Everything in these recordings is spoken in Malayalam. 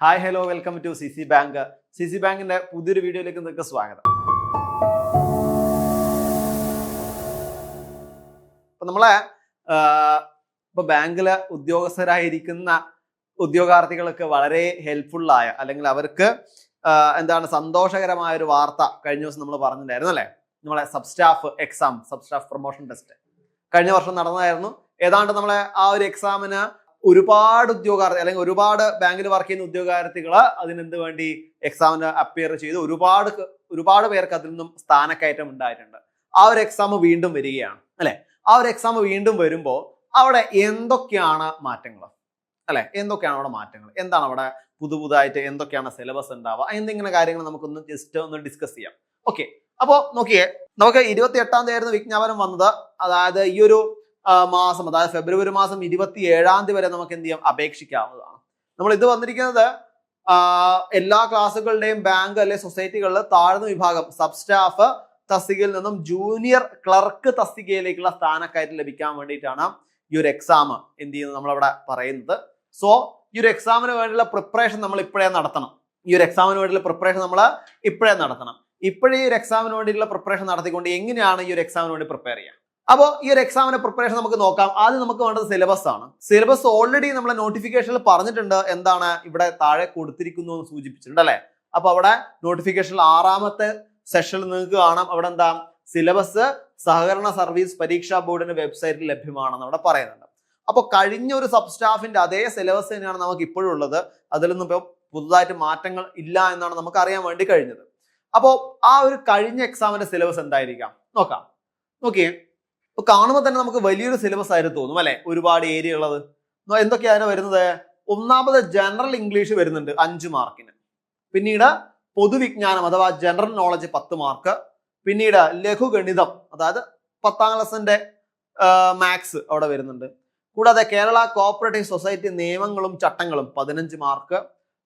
Hi hello welcome to C C bank. C C ബാങ്കിന്റെ പുതിയൊരു വീഡിയോയിലേക്ക് നിങ്ങൾക്ക് സ്വാഗതം. അപ്പൊ നമ്മളെ ഇപ്പൊ ബാങ്കിലെ ഉദ്യോഗസ്ഥരായിരിക്കുന്ന ഉദ്യോഗാർത്ഥികൾക്ക് വളരെ ഹെൽപ്ഫുള്ളായ അല്ലെങ്കിൽ അവർക്ക് സന്തോഷകരമായ ഒരു വാർത്ത കഴിഞ്ഞ ദിവസം നമ്മൾ പറഞ്ഞിട്ടുണ്ടായിരുന്നു അല്ലെ. നമ്മളെ സബ്സ്റ്റാഫ് എക്സാം, സബ്സ്റ്റാഫ് പ്രൊമോഷൻ ടെസ്റ്റ് കഴിഞ്ഞ വർഷം നടന്നതായിരുന്നു. ഏതാണ്ട് നമ്മളെ ആ ഒരു എക്സാമിന് ഒരുപാട് ഉദ്യോഗാർത്ഥി അല്ലെങ്കിൽ ഒരുപാട് ബാങ്കിൽ വർക്ക് ചെയ്യുന്ന ഉദ്യോഗാർത്ഥികൾ അതിനെന്ത് വേണ്ടി എക്സാമിന് അപ്പിയർ ചെയ്ത് ഒരുപാട് പേർക്ക് അതിൽ നിന്നും സ്ഥാനക്കയറ്റം ഉണ്ടായിട്ടുണ്ട്. ആ ഒരു എക്സാം വീണ്ടും വരികയാണ് അല്ലെ. ആ ഒരു എക്സാം വീണ്ടും വരുമ്പോൾ അവിടെ എന്തൊക്കെയാണ് മാറ്റങ്ങൾ അല്ലെ, എന്തൊക്കെയാണ് അവിടെ മാറ്റങ്ങൾ, എന്താണ് അവിടെ പുതുതായിട്ട് എന്തൊക്കെയാണ് സിലബസ് ഉണ്ടാവുക, എന്തെങ്കിലും കാര്യങ്ങൾ നമുക്കൊന്ന് ജസ്റ്റ് ഒന്ന് ഡിസ്കസ് ചെയ്യാം. ഓക്കെ, അപ്പോൾ നോക്കിയേ, നമുക്ക് 28-ാം തീയതി ആയിരുന്നു വിജ്ഞാപനം വന്നത്. അതായത് ഈ ഒരു മാസം, അതായത് ഫെബ്രുവരി മാസം 27-ാം തീയതി വരെ നമുക്ക് എന്ത് ചെയ്യാം, അപേക്ഷിക്കാവുന്നതാണ്. നമ്മൾ ഇത് വന്നിരിക്കുന്നത് എല്ലാ ക്ലാസ്സുകളുടെയും ബാങ്ക് അല്ലെ സൊസൈറ്റികളിൽ താഴ്ന്ന വിഭാഗം സബ് സ്റ്റാഫ് തസ്തികയിൽ നിന്നും ജൂനിയർ ക്ലർക്ക് തസ്തികയിലേക്കുള്ള സ്ഥാനക്കയറ്റം ലഭിക്കാൻ വേണ്ടിയിട്ടാണ് ഈ ഒരു എക്സാം എന്ത് ചെയ്യുന്നത് നമ്മളവിടെ പറയുന്നത്. സോ ഈ ഒരു എക്സാമിന് വേണ്ടിയുള്ള പ്രിപ്പറേഷൻ നമ്മൾ ഇപ്പോഴേ നടത്തണം. ഇപ്പോഴേ ഈ ഒരു എക്സാമിന് വേണ്ടിയുള്ള പ്രിപ്പറേഷൻ നടത്തിക്കൊണ്ട് എങ്ങനെയാണ് ഈ ഒരു എക്സാമിന് വേണ്ടി പ്രിപ്പയർ ചെയ്യുക. അപ്പോൾ ഈ ഒരു എക്സാമിന്റെ പ്രിപ്പറേഷൻ നമുക്ക് നോക്കാം. ആദ്യം നമുക്ക് വേണ്ടത് സിലബസ് ആണ്. സിലബസ് ഓൾറെഡി നമ്മളെ നോട്ടിഫിക്കേഷനിൽ പറഞ്ഞിട്ടുണ്ട്. എന്താണ് ഇവിടെ താഴെ കൊടുത്തിരിക്കുന്നു എന്ന് സൂചിപ്പിച്ചിട്ടുണ്ട് അല്ലെ. അപ്പൊ അവിടെ നോട്ടിഫിക്കേഷനിൽ 6ാമത്തെ സെഷനിൽ നിങ്ങൾക്ക് കാണാം. അവിടെ എന്താ, സിലബസ് സഹകരണ സർവീസ് പരീക്ഷാ ബോർഡിന്റെ വെബ്സൈറ്റിൽ ലഭ്യമാണെന്ന് അവിടെ പറയുന്നുണ്ട്. അപ്പൊ കഴിഞ്ഞ ഒരു സബ് സ്റ്റാഫിന്റെ അതേ സിലബസ് തന്നെയാണ് നമുക്ക് ഇപ്പോഴും ഉള്ളത്. അതിലൊന്നും ഇപ്പോൾ പുതുതായിട്ട് മാറ്റങ്ങൾ ഇല്ല എന്നാണ് നമുക്ക് അറിയാൻ വേണ്ടി കഴിഞ്ഞത്. അപ്പോൾ ആ ഒരു കഴിഞ്ഞ എക്സാമിന്റെ സിലബസ് എന്തായിരിക്കാം നോക്കാം. നോക്കിയേ, ഇപ്പൊ കാണുമ്പോൾ തന്നെ നമുക്ക് വലിയൊരു സിലബസ് ആയിട്ട് തോന്നും അല്ലെ. ഒരുപാട് ഏരിയ ഉള്ളത്. എന്തൊക്കെയാണ് വരുന്നത്? ഒന്നാമത് ജനറൽ ഇംഗ്ലീഷ് വരുന്നുണ്ട് 5 മാർക്കിന്. പിന്നീട് പൊതുവിജ്ഞാനം അഥവാ ജനറൽ നോളജ് 10 മാർക്ക്. പിന്നീട് ലഘുഗണിതം, അതായത് 10ാം ക്ലാസ്സിന്റെ മാത്സ് അവിടെ വരുന്നുണ്ട്. കൂടാതെ കേരള കോഓപ്പറേറ്റീവ് സൊസൈറ്റി നിയമങ്ങളും ചട്ടങ്ങളും 15 മാർക്ക്.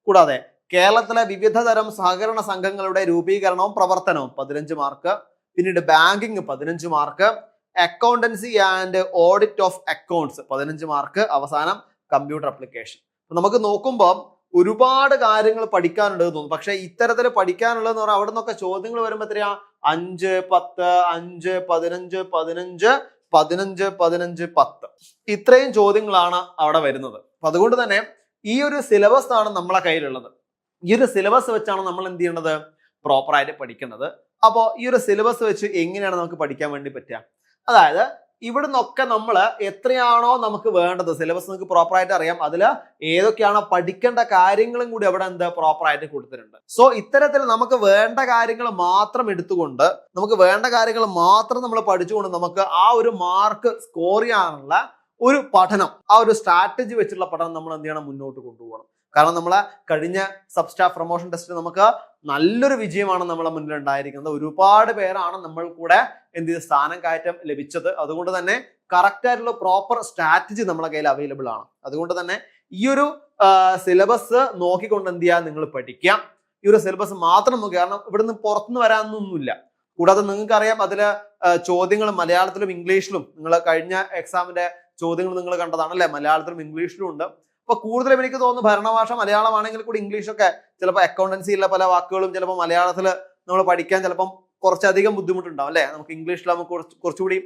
കൂടാതെ കേരളത്തിലെ വിവിധ തരം സഹകരണ സംഘങ്ങളുടെ രൂപീകരണവും പ്രവർത്തനവും 15 മാർക്ക്. പിന്നീട് banking 15 mark. Accountancy and audit of accounts 15 mark. അവസാനം കമ്പ്യൂട്ടർ ആപ്ലിക്കേഷൻ. നമുക്ക് നോക്കുമ്പോൾ ഒരുപാട് കാര്യങ്ങൾ പഠിക്കാനുണ്ട് തോന്നും. പക്ഷെ ഇത്തരത്തിൽ പഠിക്കാനുള്ളതെന്ന് പറഞ്ഞാൽ അവിടെ നിന്നൊക്കെ ചോദ്യങ്ങൾ വരുമ്പോൾ എത്രയാ, 5, 10, 5, 15, 15, 15, 15, 10 ഇത്രയും ചോദ്യങ്ങളാണ് അവിടെ വരുന്നത്. അപ്പൊ അതുകൊണ്ട് തന്നെ ഈ ഒരു സിലബസ് ആണ് നമ്മളെ കയ്യിലുള്ളത്. ഈ ഒരു സിലബസ് വെച്ചാണ് നമ്മൾ എന്ത് ചെയ്യേണ്ടത്, പ്രോപ്പറായിട്ട് പഠിക്കേണ്ടത്. അപ്പോൾ ഈ ഒരു സിലബസ് വെച്ച് എങ്ങനെയാണ് നമുക്ക് പഠിക്കാൻ വേണ്ടി പറ്റുക? അതായത് ഇവിടെ നിന്നൊക്കെ നമ്മൾ എത്രയാണോ നമുക്ക് വേണ്ടത്, സിലബസ് നമുക്ക് പ്രോപ്പറായിട്ട് അറിയാം. അതിൽ ഏതൊക്കെയാണോ പഠിക്കേണ്ട കാര്യങ്ങളും കൂടി അവിടെ പ്രോപ്പറായിട്ട് കൊടുത്തിട്ടുണ്ട്. സോ ഇത്തരത്തിൽ നമുക്ക് വേണ്ട കാര്യങ്ങൾ മാത്രം എടുത്തുകൊണ്ട്, നമുക്ക് വേണ്ട കാര്യങ്ങൾ മാത്രം നമ്മൾ പഠിച്ചുകൊണ്ട് നമുക്ക് ആ ഒരു മാർക്ക് സ്കോർ ചെയ്യാനുള്ള ഒരു പഠനം, ആ ഒരു സ്ട്രാറ്റജി വെച്ചുള്ള പഠനം നമ്മൾ എന്ത് ചെയ്യണം, മുന്നോട്ട് കൊണ്ടുപോകണം. കാരണം നമ്മളെ കഴിഞ്ഞ സബ് സ്റ്റാഫ് പ്രൊമോഷൻ ടെസ്റ്റിൽ നമുക്ക് നല്ലൊരു വിജയമാണ് നമ്മളെ മുന്നിൽ ഉണ്ടായിരിക്കുന്നത്. ഒരുപാട് പേരാണ് നമ്മൾ കൂടെ സ്ഥാനം കയറ്റം ലഭിച്ചത്. അതുകൊണ്ട് തന്നെ കറക്റ്റ് ആയിട്ടുള്ള പ്രോപ്പർ സ്ട്രാറ്റജി നമ്മളെ കയ്യിൽ അവൈലബിൾ ആണ്. അതുകൊണ്ട് തന്നെ ഈ ഒരു സിലബസ് നോക്കിക്കൊണ്ട് എന്ത് ചെയ്യുക, നിങ്ങൾ പഠിക്കാം. ഈ ഒരു സിലബസ് മാത്രം നോക്കുക. കാരണം ഇവിടുന്ന് പുറത്തുനിന്ന് വരാനൊന്നുമില്ല. കൂടാതെ നിങ്ങൾക്ക് അറിയാം, അതില് ചോദ്യങ്ങൾ മലയാളത്തിലും ഇംഗ്ലീഷിലും, നിങ്ങൾ കഴിഞ്ഞ എക്സാമിന്റെ ചോദ്യങ്ങൾ നിങ്ങൾ കണ്ടതാണ് അല്ലെ, മലയാളത്തിലും ഇംഗ്ലീഷിലും ഉണ്ട്. അപ്പൊ കൂടുതലും എനിക്ക് തോന്നുന്നു ഭരണഭാഷ മലയാളമാണെങ്കിൽ കൂടി ഇംഗ്ലീഷൊക്കെ ചിലപ്പോൾ അക്കൗണ്ടൻസിയിലെ പല വാക്കുകളും ചിലപ്പോൾ മലയാളത്തിൽ നമ്മൾ പഠിക്കാൻ ചിലപ്പം കുറച്ചധികം ബുദ്ധിമുട്ടുണ്ടാവും അല്ലെ. നമുക്ക് ഇംഗ്ലീഷിലാകുമ്പോൾ കുറച്ചുകൂടി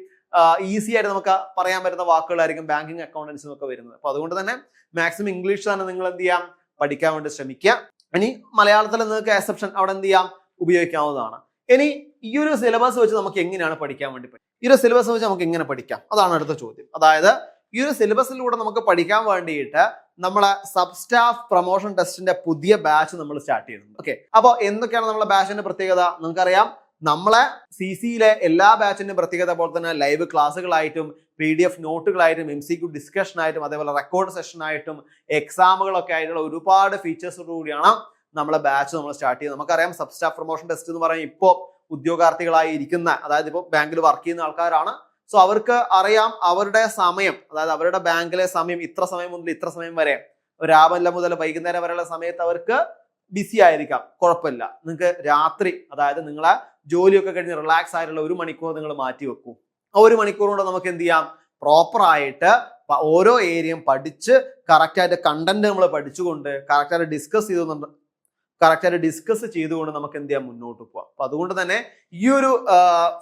ഈസി ആയിട്ട് നമുക്ക് പറയാൻ പറ്റുന്ന വാക്കുകളായിരിക്കും ബാങ്കിങ് അക്കൗണ്ടൻസിനും ഒക്കെ വരുന്നത്. അപ്പൊ അതുകൊണ്ട് തന്നെ മാക്സിമം ഇംഗ്ലീഷ് തന്നെ നിങ്ങൾ എന്ത് ചെയ്യാം, പഠിക്കാൻ വേണ്ടി ശ്രമിക്കുക. ഇനി മലയാളത്തിൽ നിങ്ങൾക്ക് എക്സെപ്ഷൻ അവിടെ എന്ത് ചെയ്യാം, ഉപയോഗിക്കാവുന്നതാണ്. ഇനി ഈ ഒരു സിലബസ് വെച്ച് നമുക്ക് എങ്ങനെയാണ് പഠിക്കാൻ വേണ്ടി പറ്റും? ഈ ഒരു സിലബസ് വെച്ച് നമുക്ക് എങ്ങനെ പഠിക്കാം, അതാണ് അടുത്ത ചോദ്യം. അതായത് ഈ ഒരു സിലബസിലൂടെ നമുക്ക് പഠിക്കാൻ വേണ്ടിയിട്ട് നമ്മളെ സബ് സ്റ്റാഫ് പ്രൊമോഷൻ ടെസ്റ്റിന്റെ പുതിയ ബാച്ച് നമ്മൾ സ്റ്റാർട്ട് ചെയ്യുന്നുണ്ട്. ഓക്കെ, അപ്പോൾ എന്തൊക്കെയാണ് നമ്മളെ ബാച്ചിന്റെ പ്രത്യേകത? നിങ്ങൾക്കറിയാം, നമ്മളെ CCയിലെ എല്ലാ ബാച്ചിന്റെയും പ്രത്യേകത പോലെ തന്നെ ലൈവ് ക്ലാസ്സുകളായിട്ടും PDF നോട്ടുകളായിട്ടും MCQ ഡിസ്കഷൻ ആയിട്ടും അതേപോലെ റെക്കോർഡ് സെഷൻ ആയിട്ടും എക്സാമുകളൊക്കെ ആയിട്ടുള്ള ഒരുപാട് ഫീച്ചേഴ്സോട് കൂടിയാണ് നമ്മളെ ബാച്ച് നമ്മൾ സ്റ്റാർട്ട് ചെയ്യുന്നത്. നമുക്കറിയാം, സബ് സ്റ്റാഫ് പ്രൊമോഷൻ ടെസ്റ്റ് എന്ന് പറയുമ്പോൾ ഇപ്പോൾ ഉദ്യോഗാർത്ഥികളായി ഇരിക്കുന്ന, അതായത് ഇപ്പോൾ ബാങ്കിൽ വർക്ക് ചെയ്യുന്ന ആൾക്കാരാണ്. സോ അവർക്ക് അറിയാം അവരുടെ സമയം, അതായത് അവരുടെ ബാങ്കിലെ സമയം ഇത്ര സമയം മുതൽ ഇത്ര സമയം വരെ, രാവിലെ മുതൽ വൈകുന്നേരം വരെയുള്ള സമയത്ത് അവർക്ക് ബിസി ആയിരിക്കാം, കുഴപ്പമില്ല. നിങ്ങൾക്ക് രാത്രി, അതായത് നിങ്ങളെ ജോലിയൊക്കെ കഴിഞ്ഞ് റിലാക്സ് ആയിട്ടുള്ള 1 മണിക്കൂർ നിങ്ങൾ മാറ്റി വെക്കൂ. ആ 1 മണിക്കൂർ കൊണ്ട് നമുക്ക് എന്ത് ചെയ്യാം, പ്രോപ്പർ ആയിട്ട് ഓരോ ഏരിയയും പഠിച്ച് കറക്റ്റായിട്ട് കണ്ടന്റ് നമ്മൾ പഠിച്ചുകൊണ്ട് കറക്റ്റായിട്ട് ഡിസ്കസ് ചെയ്തുകൊണ്ട് നമുക്ക് എന്ത് ചെയ്യാം, മുന്നോട്ട് പോവാം. അപ്പൊ അതുകൊണ്ട് തന്നെ ഈ ഒരു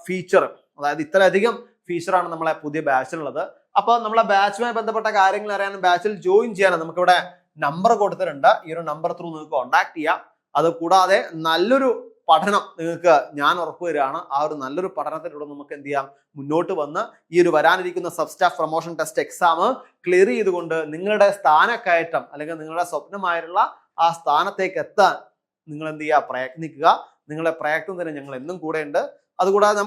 ഫീച്ചർ, അതായത് ഇത്രയധികം ഫീച്ചറാണ് നമ്മളെ പുതിയ ബാച്ചിലുള്ളത്. അപ്പൊ നമ്മളെ ബാച്ചുമായി ബന്ധപ്പെട്ട കാര്യങ്ങൾ അറിയാനും ബാച്ചിൽ ജോയിൻ ചെയ്യാനും നമുക്കിവിടെ നമ്പർ കൊടുത്തിട്ടുണ്ട്. ഈ ഒരു നമ്പർ ത്രൂ നിങ്ങൾക്ക് കോൺടാക്ട് ചെയ്യാം. അത് കൂടാതെ നല്ലൊരു പഠനം നിങ്ങൾക്ക് ഞാൻ ഉറപ്പുവരികയാണ്. ആ ഒരു നല്ലൊരു പഠനത്തിലൂടെ നമുക്ക് എന്ത് ചെയ്യാം, മുന്നോട്ട് വന്ന് ഈ ഒരു വരാനിരിക്കുന്ന sub staff promotion test exam clear ചെയ്തുകൊണ്ട് നിങ്ങളുടെ സ്ഥാനക്കയറ്റം അല്ലെങ്കിൽ നിങ്ങളുടെ സ്വപ്നമായിട്ടുള്ള ആ സ്ഥാനത്തേക്ക് എത്താൻ നിങ്ങൾ എന്ത് ചെയ്യുക, പ്രയത്നിക്കുക. നിങ്ങളുടെ പ്രയത്നത്തിന് ഞങ്ങൾ എന്നും കൂടെ ഉണ്ട്. അതുകൂടാതെ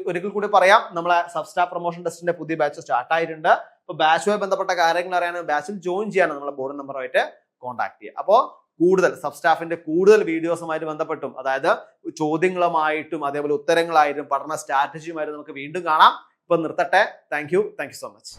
ഒരിക്കൽ കൂടി പറയാം, നമ്മളെ സബ് സ്റ്റാഫ് പ്രൊമോഷൻ ടെസ്റ്റിന്റെ പുതിയ ബാച്ച് സ്റ്റാർട്ട് ആയിട്ടുണ്ട്. അപ്പൊ ബാച്ചുമായി ബന്ധപ്പെട്ട കാര്യങ്ങൾ അറിയാനും ബാച്ചിൽ ജോയിൻ ചെയ്യാനും നമ്മളെ ബോർഡ് നമ്പറുമായിട്ട് കോൺടാക്ട് ചെയ്യുക. അപ്പോൾ കൂടുതൽ സബ് സ്റ്റാഫിന്റെ കൂടുതൽ വീഡിയോസുമായിട്ട് ബന്ധപ്പെട്ടും, അതായത് ചോദ്യങ്ങളുമായിട്ടും അതേപോലെ ഉത്തരങ്ങളായിട്ടും പഠന സ്ട്രാറ്റജിയുമായിട്ടും നമുക്ക് വീണ്ടും കാണാം. ഇപ്പൊ നിർത്തട്ടെ. Thank you so much.